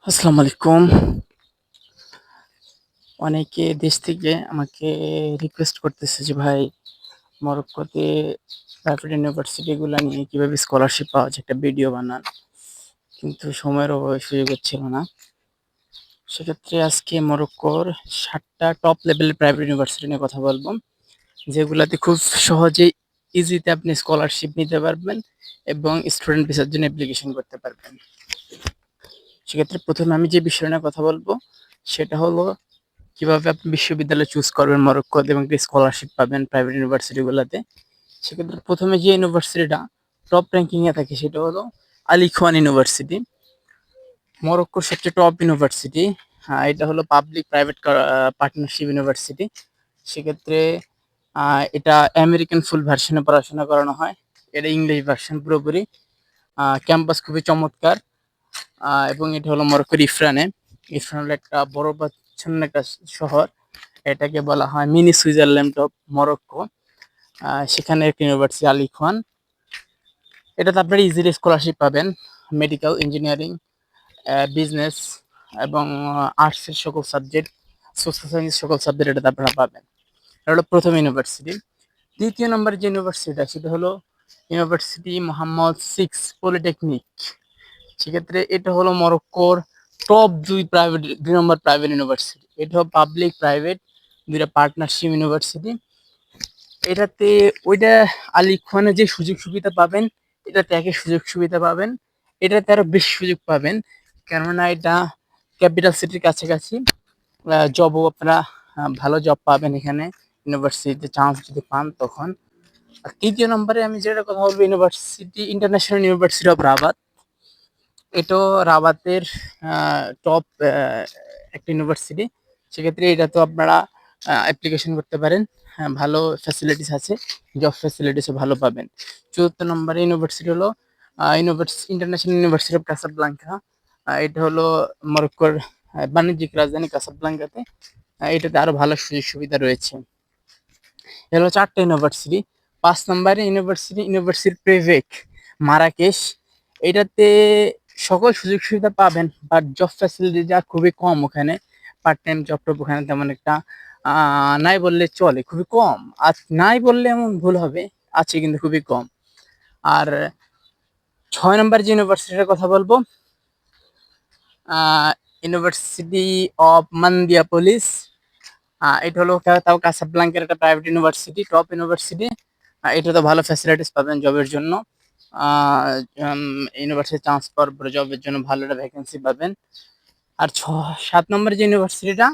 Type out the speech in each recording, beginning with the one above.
আসসালামু আলাইকুম। অনেকে দেশ থেকে আমাকে রিকোয়েস্ট করতেছে যে ভাই মরক্কোতে প্রাইভেট ইউনিভার্সিটি গুলা নিয়ে কিভাবে স্কলারশিপ পাওয়া যায় একটা ভিডিও বানান। কিন্তু সময়ের অভাবে সুযোগ হচ্ছিল না। সেক্ষেত্রে আজকে মরক্কোর ৭টা টপ লেভেলের প্রাইভেট ইউনিভার্সিটি নিয়ে কথা বলব। যেগুলাতে খুব সহজেই ইজিতে আপনি স্কলারশিপ নিতে পারবেন এবং স্টুডেন্ট ভিসার জন্য অ্যাপ্লিকেশন করতে পারবেন। সেক্ষেত্রে ১ম এ আমি যে বিষয় নিয়ে কথা বলব সেটা হলো কিভাবে আপনি বিশ্ববিদ্যালয় চুজ করবেন মরক্কোতে এবং স্কলারশিপ পাবেন প্রাইভেট ইউনিভার্সিটি গুলাতে। সেক্ষেত্রে ১ম এ যে ইউনিভার্সিটিটা টপ র‍্যাংকিং এ থাকে সেটা হলো আল ইখওয়ান ইউনিভার্সিটি। মরক্কোর সবচেয়ে টপ ইউনিভার্সিটি। এটা হলো পাবলিক প্রাইভেট পার্টনারশিপ ইউনিভার্সিটি। সেক্ষেত্রে এটা আমেরিকান ফুল ভার্সনে পড়াশোনা করানো হয়। এটা ইংলিশ ভার্সন পুরোপুরি। ক্যাম্পাস খুবই চমৎকার। এবং এটা হলো মরক্কোর ইফরানে। ইফরান হলো একটা বরফাচ্ছন্ন একটা শহর। এটাকে বলা হয় মিনি সুইজারল্যান্ড অফ মরক্কো। সেখানে একটা ইউনিভার্সিটি আল ইখওয়ান। এটাতে আপনারা ইজিলি স্কলারশিপ পাবেন। মেডিকেল, ইঞ্জিনিয়ারিং, বিজনেস এবং আর্টসের সকল সাবজেক্ট, সোশ্যাল সায়েন্স সকল সাবজেক্ট এটাতে আপনারা পাবেন। এটা হলো ১ম ইউনিভার্সিটি। ২য় নম্বরে যে ইউনিভার্সিটিটা সেটা হলো ইউনিভার্সিটি মোহাম্মদ ৬ পলিটেকনিক। সেক্ষেত্রে এটা হলো মরক্কোর টপ ২ নম্বর প্রাইভেট ইউনিভার্সিটি। এটা পাবলিক প্রাইভেট ২ টা পার্টনারশিপ ইউনিভার্সিটি। এটাতে ওইটা আল ইখওয়ানে যে সুযোগ সুবিধা পাবেন এটাতে একই সুযোগ সুবিধা পাবেন। এটাতে আরো বেশি সুযোগ পাবেন। কেননা এটা ক্যাপিটাল সিটির কাছাকাছি। জবও আপনারা ভালো জব পাবেন এখানে ইউনিভার্সিটিতে চান্স যদি পান তখন। আর ৩য় নম্বরে আমি যেটার কথা বলবো ইন্টারন্যাশনাল ইউনিভার্সিটি অফ রাবাত। এটাও রাবাতের টপ একটা ইউনিভার্সিটি। সেক্ষেত্রে এটাতেও আপনারা অ্যাপ্লিকেশন করতে পারেন। হ্যাঁ, ভালো ফ্যাসিলিটিস আছে। জব ফ্যাসিলিটিসও ভালো পাবেন। ৪র্থ নম্বরে ইউনিভার্সিটি হলো ইন্টারন্যাশনাল ইউনিভার্সিটি অফ কাসাব্লাঙ্কা। এটা হলো মরক্কোর বাণিজ্যিক রাজধানী কাসাব্লাঙ্কাতে। এটাতে আরো ভালো সুযোগ সুবিধা রয়েছে। এ হলো ৪টা ইউনিভার্সিটি। ৫ নম্বরে ইউনিভার্সিটি প্রেভেক মারাকেশ। এটাতে সকল সুযোগ সুবিধা পাবেন বাট জব ফ্যাসিলিটি যা খুবই কম ওখানে। পার্ট টাইম জব টব ওখানে তেমন একটা নাই বললে চলে, খুবই কম। আর নাই বললে এমন ভুল হবে, আছে কিন্তু খুবই কম। আর ৬ নম্বর যে ইউনিভার্সিটির কথা বলবো ইউনিভার্সিটি অফ মান্দিয়াপলিস। এটা হলো তাও কাসাব্লাঙ্কার একটা প্রাইভেট ইউনিভার্সিটি, টপ ইউনিভার্সিটি। এটাতে ভালো ফ্যাসিলিটিস পাবেন জবের জন্য। ইউনিভার্সিটি চান্স পাওয়ার পরে জবের জন্য ভালো একটা ভ্যাকেন্সি পাবেন। আর ৭ নম্বরে যে ইউনিভার্সিটিটা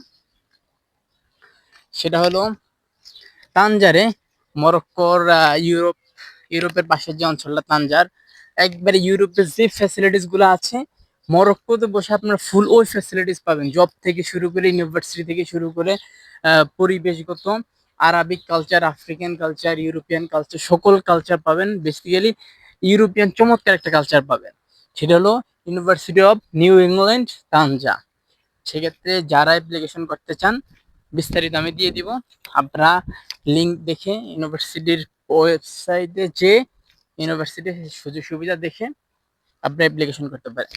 সেটা হলো তানজারে। মরক্কোর ইউরোপের পাশের যে অঞ্চলটা তানজার, একবারে ইউরোপের যে ফ্যাসিলিটিস গুলো আছে মরক্কোতে বসে আপনারা ফুল ওই ফ্যাসিলিটিস পাবেন। জব থেকে শুরু করে ইউনিভার্সিটি থেকে শুরু করে পরিবেশগত Arabic culture, African culture, European culture সকল কালচার পাবেন। বেসিক্যালি ইউরোপিয়ান চমৎকার একটা কালচার পাবেন। সেটা হলো ইউনিভার্সিটি অফ নিউ ইংল্যান্ড তানজা। সেক্ষেত্রে যারা অ্যাপ্লিকেশন করতে চান বিস্তারিত আমি দিয়ে দিব। আপনারা লিঙ্ক দেখে ইউনিভার্সিটির ওয়েবসাইটে যে ইউনিভার্সিটির সুযোগ সুবিধা দেখে আপনি অ্যাপ্লিকেশন করতে পারেন।